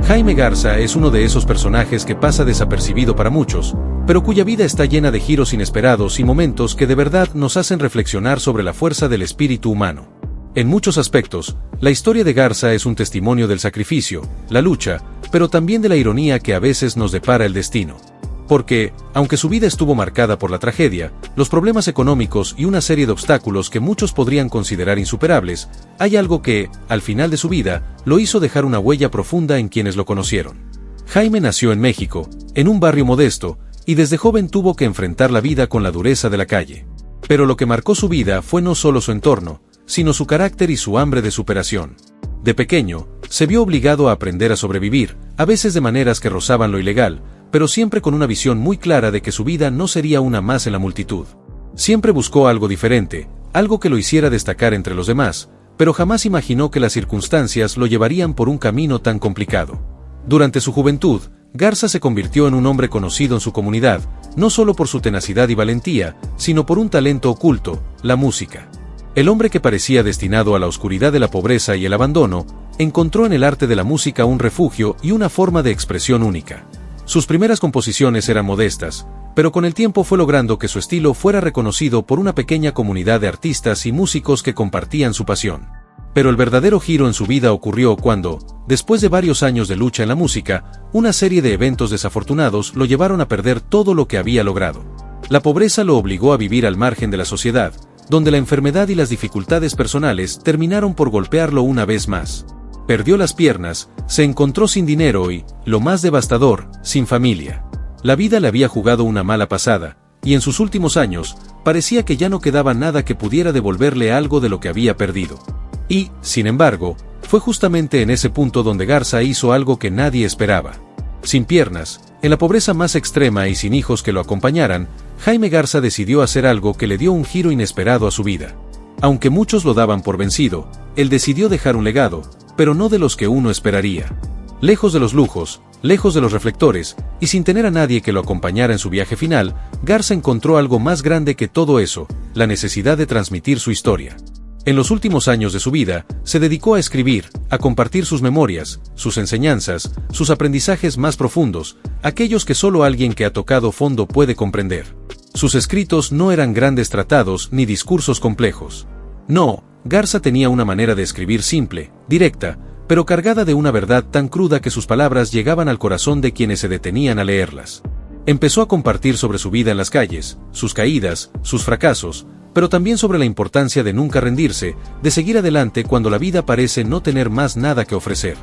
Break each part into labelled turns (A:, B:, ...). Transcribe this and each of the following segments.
A: Jaime Garza es uno de esos personajes que pasa desapercibido para muchos, pero cuya vida está llena de giros inesperados y momentos que de verdad nos hacen reflexionar sobre la fuerza del espíritu humano. En muchos aspectos, la historia de Garza es un testimonio del sacrificio, la lucha, pero también de la ironía que a veces nos depara el destino. Porque, aunque su vida estuvo marcada por la tragedia, los problemas económicos y una serie de obstáculos que muchos podrían considerar insuperables, hay algo que, al final de su vida, lo hizo dejar una huella profunda en quienes lo conocieron. Jaime nació en México, en un barrio modesto, y desde joven tuvo que enfrentar la vida con la dureza de la calle. Pero lo que marcó su vida fue no solo su entorno, sino su carácter y su hambre de superación. De pequeño, se vio obligado a aprender a sobrevivir, a veces de maneras que rozaban lo ilegal, pero siempre con una visión muy clara de que su vida no sería una más en la multitud. Siempre buscó algo diferente, algo que lo hiciera destacar entre los demás, pero jamás imaginó que las circunstancias lo llevarían por un camino tan complicado. Durante su juventud, Garza se convirtió en un hombre conocido en su comunidad, no solo por su tenacidad y valentía, sino por un talento oculto, la música. El hombre que parecía destinado a la oscuridad de la pobreza y el abandono, encontró en el arte de la música un refugio y una forma de expresión única. Sus primeras composiciones eran modestas, pero con el tiempo fue logrando que su estilo fuera reconocido por una pequeña comunidad de artistas y músicos que compartían su pasión. Pero el verdadero giro en su vida ocurrió cuando, después de varios años de lucha en la música, una serie de eventos desafortunados lo llevaron a perder todo lo que había logrado. La pobreza lo obligó a vivir al margen de la sociedad, donde la enfermedad y las dificultades personales terminaron por golpearlo una vez más. Perdió las piernas, se encontró sin dinero y, lo más devastador, sin familia. La vida le había jugado una mala pasada, y en sus últimos años, parecía que ya no quedaba nada que pudiera devolverle algo de lo que había perdido. Y, sin embargo, fue justamente en ese punto donde Garza hizo algo que nadie esperaba. Sin piernas, en la pobreza más extrema y sin hijos que lo acompañaran, Jaime Garza decidió hacer algo que le dio un giro inesperado a su vida. Aunque muchos lo daban por vencido, él decidió dejar un legado, pero no de los que uno esperaría. Lejos de los lujos, lejos de los reflectores, y sin tener a nadie que lo acompañara en su viaje final, Garza encontró algo más grande que todo eso, la necesidad de transmitir su historia. En los últimos años de su vida, se dedicó a escribir, a compartir sus memorias, sus enseñanzas, sus aprendizajes más profundos, aquellos que solo alguien que ha tocado fondo puede comprender. Sus escritos no eran grandes tratados ni discursos complejos. No, Garza tenía una manera de escribir simple, directa, pero cargada de una verdad tan cruda que sus palabras llegaban al corazón de quienes se detenían a leerlas. Empezó a compartir sobre su vida en las calles, sus caídas, sus fracasos, pero también sobre la importancia de nunca rendirse, de seguir adelante cuando la vida parece no tener más nada que ofrecer.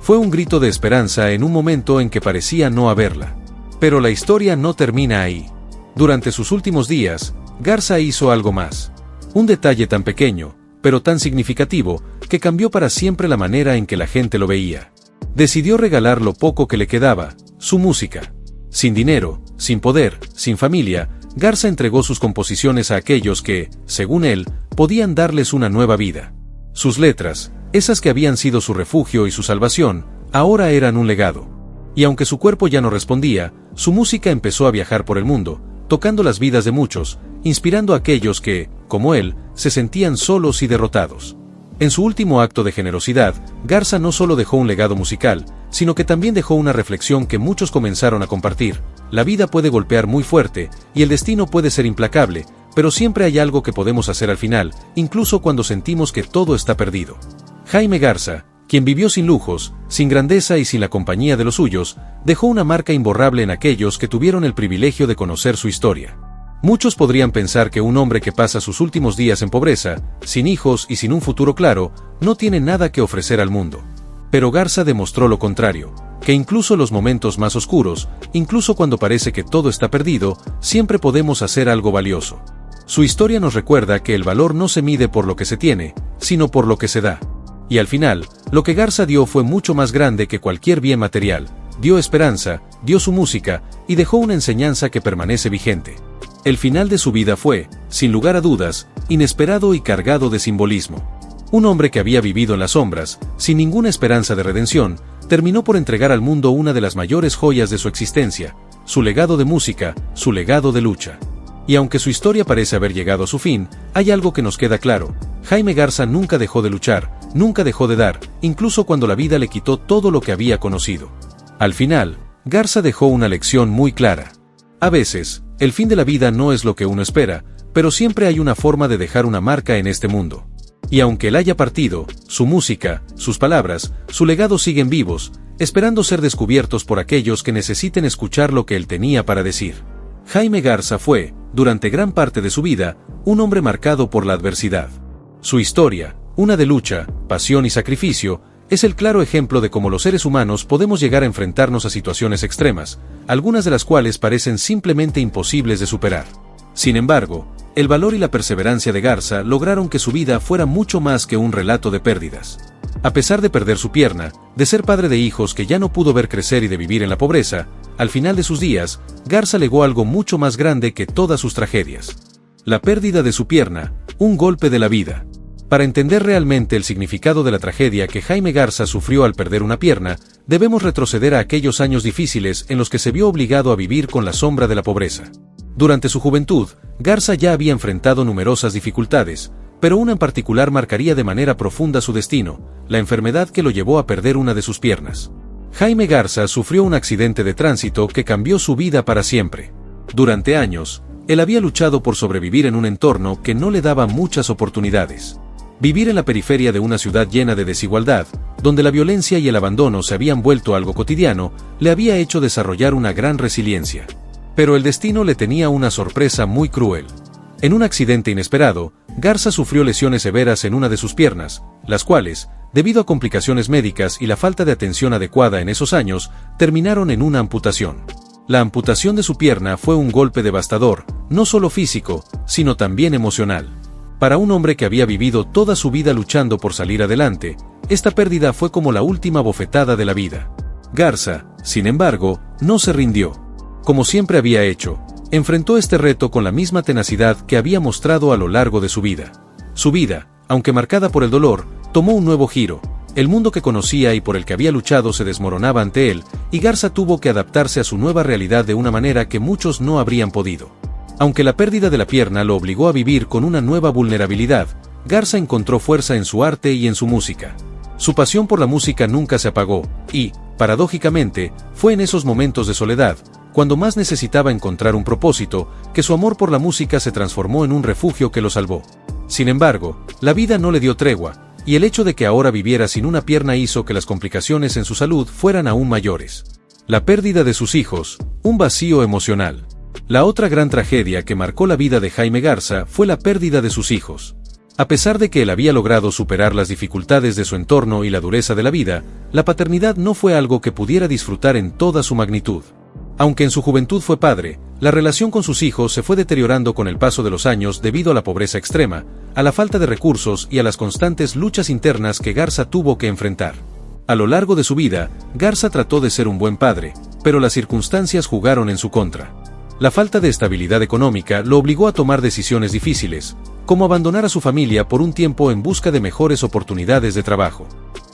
A: Fue un grito de esperanza en un momento en que parecía no haberla. Pero la historia no termina ahí. Durante sus últimos días, Garza hizo algo más. Un detalle tan pequeño, pero tan significativo, que cambió para siempre la manera en que la gente lo veía. Decidió regalar lo poco que le quedaba, su música. Sin dinero, sin poder, sin familia, Garza entregó sus composiciones a aquellos que, según él, podían darles una nueva vida. Sus letras, esas que habían sido su refugio y su salvación, ahora eran un legado. Y aunque su cuerpo ya no respondía, su música empezó a viajar por el mundo, tocando las vidas de muchos, inspirando a aquellos que, como él, se sentían solos y derrotados. En su último acto de generosidad, Garza no solo dejó un legado musical, sino que también dejó una reflexión que muchos comenzaron a compartir. La vida puede golpear muy fuerte, y el destino puede ser implacable, pero siempre hay algo que podemos hacer al final, incluso cuando sentimos que todo está perdido. Jaime Garza, quien vivió sin lujos, sin grandeza y sin la compañía de los suyos, dejó una marca imborrable en aquellos que tuvieron el privilegio de conocer su historia. Muchos podrían pensar que un hombre que pasa sus últimos días en pobreza, sin hijos y sin un futuro claro, no tiene nada que ofrecer al mundo. Pero Garza demostró lo contrario, que incluso en los momentos más oscuros, incluso cuando parece que todo está perdido, siempre podemos hacer algo valioso. Su historia nos recuerda que el valor no se mide por lo que se tiene, sino por lo que se da. Y al final, lo que Garza dio fue mucho más grande que cualquier bien material. Dio esperanza, dio su música, y dejó una enseñanza que permanece vigente. El final de su vida fue, sin lugar a dudas, inesperado y cargado de simbolismo. Un hombre que había vivido en las sombras, sin ninguna esperanza de redención, terminó por entregar al mundo una de las mayores joyas de su existencia, su legado de música, su legado de lucha. Y aunque su historia parece haber llegado a su fin, hay algo que nos queda claro: Jaime Garza nunca dejó de luchar, nunca dejó de dar, incluso cuando la vida le quitó todo lo que había conocido. Al final, Garza dejó una lección muy clara. A veces, el fin de la vida no es lo que uno espera, pero siempre hay una forma de dejar una marca en este mundo. Y aunque él haya partido, su música, sus palabras, su legado siguen vivos, esperando ser descubiertos por aquellos que necesiten escuchar lo que él tenía para decir. Jaime Garza fue, durante gran parte de su vida, un hombre marcado por la adversidad. Su historia, una de lucha, pasión y sacrificio, es el claro ejemplo de cómo los seres humanos podemos llegar a enfrentarnos a situaciones extremas, algunas de las cuales parecen simplemente imposibles de superar. Sin embargo, el valor y la perseverancia de Garza lograron que su vida fuera mucho más que un relato de pérdidas. A pesar de perder su pierna, de ser padre de hijos que ya no pudo ver crecer y de vivir en la pobreza, al final de sus días, Garza legó algo mucho más grande que todas sus tragedias. La pérdida de su pierna, un golpe de la vida. Para entender realmente el significado de la tragedia que Jaime Garza sufrió al perder una pierna, debemos retroceder a aquellos años difíciles en los que se vio obligado a vivir con la sombra de la pobreza. Durante su juventud, Garza ya había enfrentado numerosas dificultades, pero una en particular marcaría de manera profunda su destino, la enfermedad que lo llevó a perder una de sus piernas. Jaime Garza sufrió un accidente de tránsito que cambió su vida para siempre. Durante años, él había luchado por sobrevivir en un entorno que no le daba muchas oportunidades. Vivir en la periferia de una ciudad llena de desigualdad, donde la violencia y el abandono se habían vuelto algo cotidiano, le había hecho desarrollar una gran resiliencia. Pero el destino le tenía una sorpresa muy cruel. En un accidente inesperado, Garza sufrió lesiones severas en una de sus piernas, las cuales, debido a complicaciones médicas y la falta de atención adecuada en esos años, terminaron en una amputación. La amputación de su pierna fue un golpe devastador, no solo físico, sino también emocional. Para un hombre que había vivido toda su vida luchando por salir adelante, esta pérdida fue como la última bofetada de la vida. Garza, sin embargo, no se rindió. Como siempre había hecho, enfrentó este reto con la misma tenacidad que había mostrado a lo largo de su vida. Su vida, aunque marcada por el dolor, tomó un nuevo giro. El mundo que conocía y por el que había luchado se desmoronaba ante él, y Garza tuvo que adaptarse a su nueva realidad de una manera que muchos no habrían podido. Aunque la pérdida de la pierna lo obligó a vivir con una nueva vulnerabilidad, Garza encontró fuerza en su arte y en su música. Su pasión por la música nunca se apagó, y, paradójicamente, fue en esos momentos de soledad, cuando más necesitaba encontrar un propósito, que su amor por la música se transformó en un refugio que lo salvó. Sin embargo, la vida no le dio tregua, y el hecho de que ahora viviera sin una pierna hizo que las complicaciones en su salud fueran aún mayores. La pérdida de sus hijos, un vacío emocional. La otra gran tragedia que marcó la vida de Jaime Garza fue la pérdida de sus hijos. A pesar de que él había logrado superar las dificultades de su entorno y la dureza de la vida, la paternidad no fue algo que pudiera disfrutar en toda su magnitud. Aunque en su juventud fue padre, la relación con sus hijos se fue deteriorando con el paso de los años debido a la pobreza extrema, a la falta de recursos y a las constantes luchas internas que Garza tuvo que enfrentar. A lo largo de su vida, Garza trató de ser un buen padre, pero las circunstancias jugaron en su contra. La falta de estabilidad económica lo obligó a tomar decisiones difíciles, como abandonar a su familia por un tiempo en busca de mejores oportunidades de trabajo.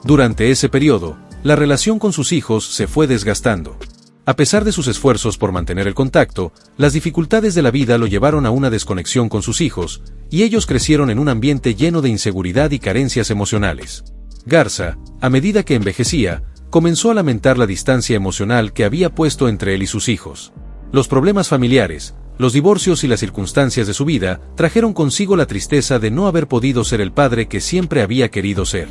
A: Durante ese periodo, la relación con sus hijos se fue desgastando. A pesar de sus esfuerzos por mantener el contacto, las dificultades de la vida lo llevaron a una desconexión con sus hijos, y ellos crecieron en un ambiente lleno de inseguridad y carencias emocionales. Garza, a medida que envejecía, comenzó a lamentar la distancia emocional que había puesto entre él y sus hijos. Los problemas familiares, los divorcios y las circunstancias de su vida trajeron consigo la tristeza de no haber podido ser el padre que siempre había querido ser.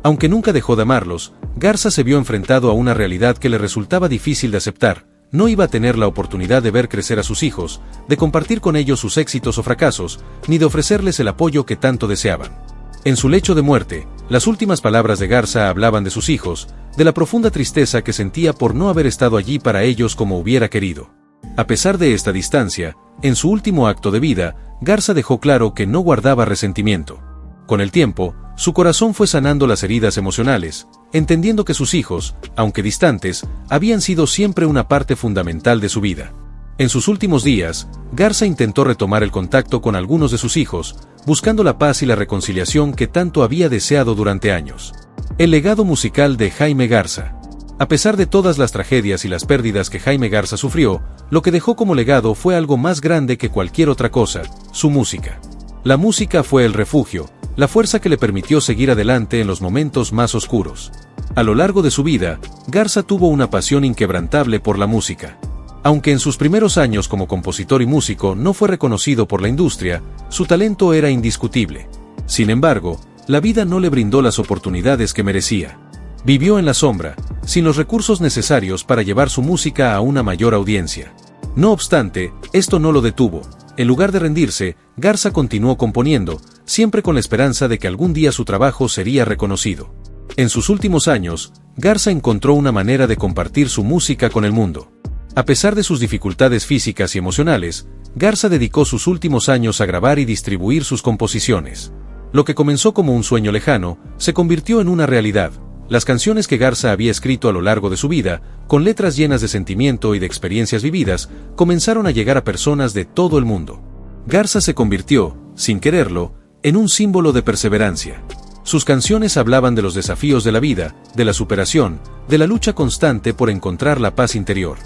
A: Aunque nunca dejó de amarlos, Garza se vio enfrentado a una realidad que le resultaba difícil de aceptar. No iba a tener la oportunidad de ver crecer a sus hijos, de compartir con ellos sus éxitos o fracasos, ni de ofrecerles el apoyo que tanto deseaban. En su lecho de muerte, las últimas palabras de Garza hablaban de sus hijos, de la profunda tristeza que sentía por no haber estado allí para ellos como hubiera querido. A pesar de esta distancia, en su último acto de vida, Garza dejó claro que no guardaba resentimiento. Con el tiempo, su corazón fue sanando las heridas emocionales, entendiendo que sus hijos, aunque distantes, habían sido siempre una parte fundamental de su vida. En sus últimos días, Garza intentó retomar el contacto con algunos de sus hijos, buscando la paz y la reconciliación que tanto había deseado durante años. El legado musical de Jaime Garza. A pesar de todas las tragedias y las pérdidas que Jaime Garza sufrió, lo que dejó como legado fue algo más grande que cualquier otra cosa: su música. La música fue el refugio, la fuerza que le permitió seguir adelante en los momentos más oscuros. A lo largo de su vida, Garza tuvo una pasión inquebrantable por la música. Aunque en sus primeros años como compositor y músico no fue reconocido por la industria, su talento era indiscutible. Sin embargo, la vida no le brindó las oportunidades que merecía. Vivió en la sombra, sin los recursos necesarios para llevar su música a una mayor audiencia. No obstante, esto no lo detuvo. En lugar de rendirse, Garza continuó componiendo, siempre con la esperanza de que algún día su trabajo sería reconocido. En sus últimos años, Garza encontró una manera de compartir su música con el mundo. A pesar de sus dificultades físicas y emocionales, Garza dedicó sus últimos años a grabar y distribuir sus composiciones. Lo que comenzó como un sueño lejano, se convirtió en una realidad. Las canciones que Garza había escrito a lo largo de su vida, con letras llenas de sentimiento y de experiencias vividas, comenzaron a llegar a personas de todo el mundo. Garza se convirtió, sin quererlo, en un símbolo de perseverancia. Sus canciones hablaban de los desafíos de la vida, de la superación, de la lucha constante por encontrar la paz interior.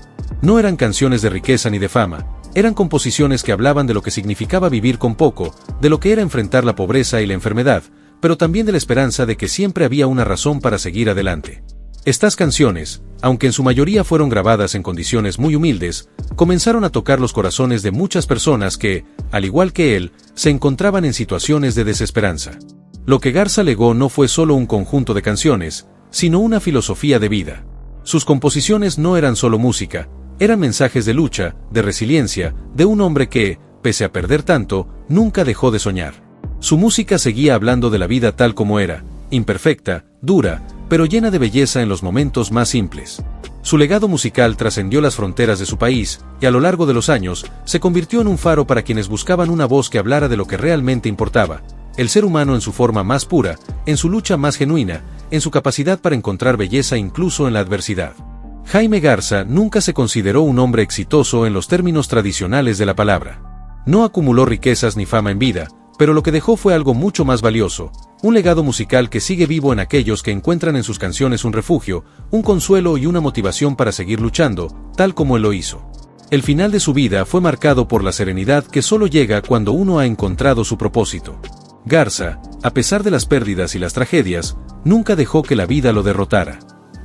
A: No eran canciones de riqueza ni de fama, eran composiciones que hablaban de lo que significaba vivir con poco, de lo que era enfrentar la pobreza y la enfermedad, pero también de la esperanza de que siempre había una razón para seguir adelante. Estas canciones, aunque en su mayoría fueron grabadas en condiciones muy humildes, comenzaron a tocar los corazones de muchas personas que, al igual que él, se encontraban en situaciones de desesperanza. Lo que Garza legó no fue solo un conjunto de canciones, sino una filosofía de vida. Sus composiciones no eran solo música, eran mensajes de lucha, de resiliencia, de un hombre que, pese a perder tanto, nunca dejó de soñar. Su música seguía hablando de la vida tal como era, imperfecta, dura, pero llena de belleza en los momentos más simples. Su legado musical trascendió las fronteras de su país, y a lo largo de los años, se convirtió en un faro para quienes buscaban una voz que hablara de lo que realmente importaba, el ser humano en su forma más pura, en su lucha más genuina, en su capacidad para encontrar belleza incluso en la adversidad. Jaime Garza nunca se consideró un hombre exitoso en los términos tradicionales de la palabra. No acumuló riquezas ni fama en vida, pero lo que dejó fue algo mucho más valioso, un legado musical que sigue vivo en aquellos que encuentran en sus canciones un refugio, un consuelo y una motivación para seguir luchando, tal como él lo hizo. El final de su vida fue marcado por la serenidad que solo llega cuando uno ha encontrado su propósito. Garza, a pesar de las pérdidas y las tragedias, nunca dejó que la vida lo derrotara.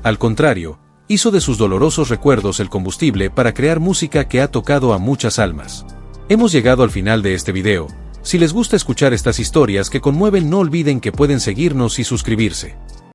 A: Al contrario, hizo de sus dolorosos recuerdos el combustible para crear música que ha tocado a muchas almas. Hemos llegado al final de este video. Si les gusta escuchar estas historias que conmueven, no olviden que pueden seguirnos y suscribirse.